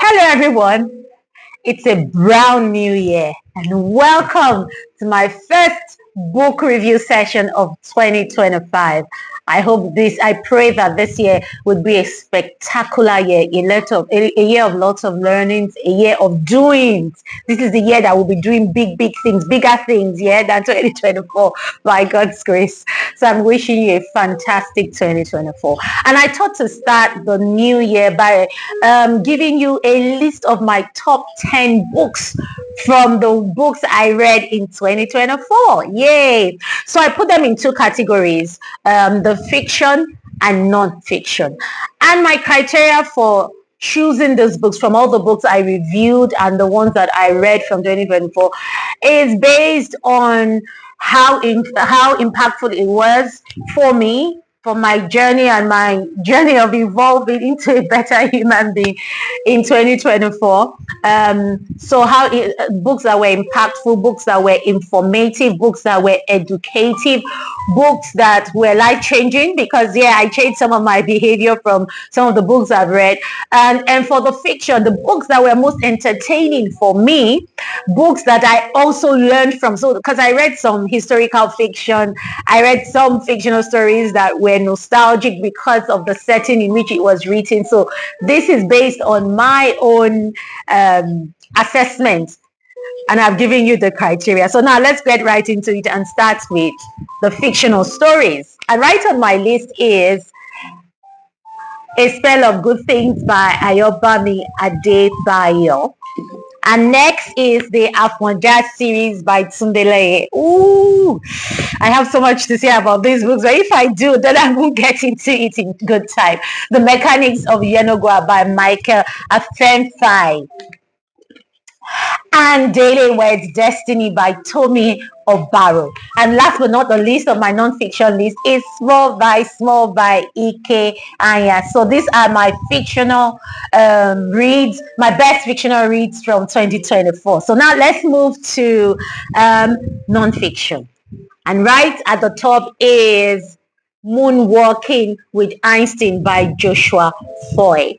Hello, everyone. It's a brand new year, and welcome to my first book review session of 2025. I pray that this year would be a spectacular year, a year of lots of learnings, a year of doings. This is the year that we'll be doing big things, bigger things, yeah, than 2024 by God's grace. So I'm wishing you a fantastic 2024. And I thought to start the new year by giving you a list of my top 10 books from the books I read in 2024. Yay! So I put them in two categories, the fiction and non-fiction. And my criteria for choosing these books from all the books I reviewed and the ones that I read from 2024 is based on how impactful it was for me, for my journey and my journey of evolving into a better human being in 2024. Books that were impactful, books that were informative, books that were educative, books that were life-changing, because I changed some of my behavior from some of the books I've read. And for the fiction, the books that were most entertaining for me, books that I also learned from. So because I read some historical fiction, I read some fictional stories that were nostalgic because of the setting in which it was written. So this is based on my own assessment, and I've given you the criteria. So now let's get right into it and start with the fictional stories. And right on my list is A Spell of Good Things by Ayobami Adebayo. And next is the Afmonja series by Tunde. Ooh, I have so much to say about these books, but if I do, then I won't get into it in good time. The Mechanics of Yenogwa by Michael Afenfai. And Daily Words Destiny by Tomi Obaro. And last but not the least of my non-fiction list is Small by Ike Anya. So these are my fictional reads, my best fictional reads from 2024. So now let's move to non-fiction. And right at the top is Moonwalking with Einstein by Joshua Foy.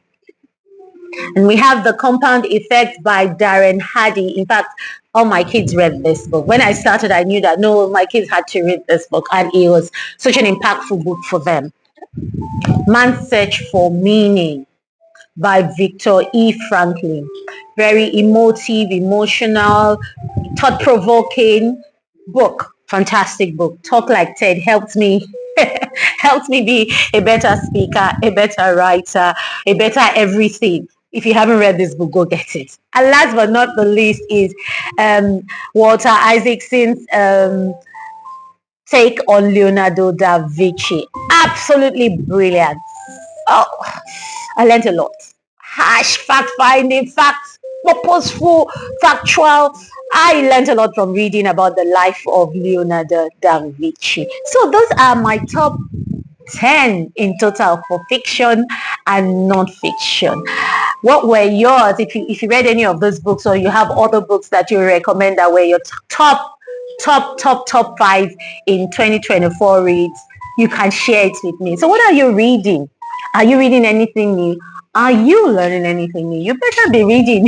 And we have The Compound Effect by Darren Hardy. In fact, all my kids read this book. When I started, I knew that my kids had to read this book, and it was such an impactful book for them. Man's Search for Meaning by Viktor E. Franklin. Very emotive, emotional, thought-provoking book. Fantastic book. Talk Like Ted helped me be a better speaker, a better writer, a better everything. If you haven't read this book, go get it. And last but not the least is Walter Isaacson's take on Leonardo da Vinci. Absolutely brilliant. Oh, I learned a lot. Harsh, fact-finding, purposeful, factual. I learned a lot from reading about the life of Leonardo da Vinci. So those are my top 10 in total for fiction and non-fiction. What were yours? If you read any of those books, or you have other books that you recommend that were your top 5 in 2024 reads, you can share it with me. So what are you reading? Are you reading anything new? Are you learning anything new? You better be reading.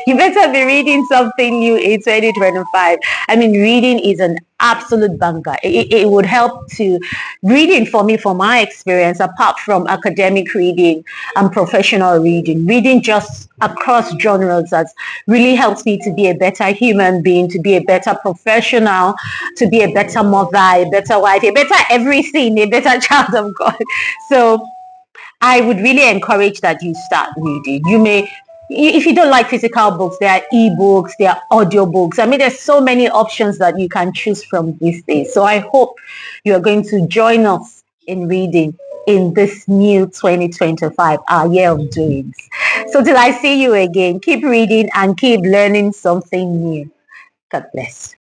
You better be reading something new in 2025. I mean, reading is an absolute banger. It would help to reading for me, from my experience, apart from academic reading and professional reading. Reading just across genres has really helps me to be a better human being, to be a better professional, to be a better mother, a better wife, a better everything, a better child of God. So I would really encourage that you start reading. If you don't like physical books, there are ebooks, there are audiobooks. I mean, there's so many options that you can choose from these days. So I hope you're going to join us in reading in this new 2025, our year of doings. So till I see you again, keep reading and keep learning something new. God bless.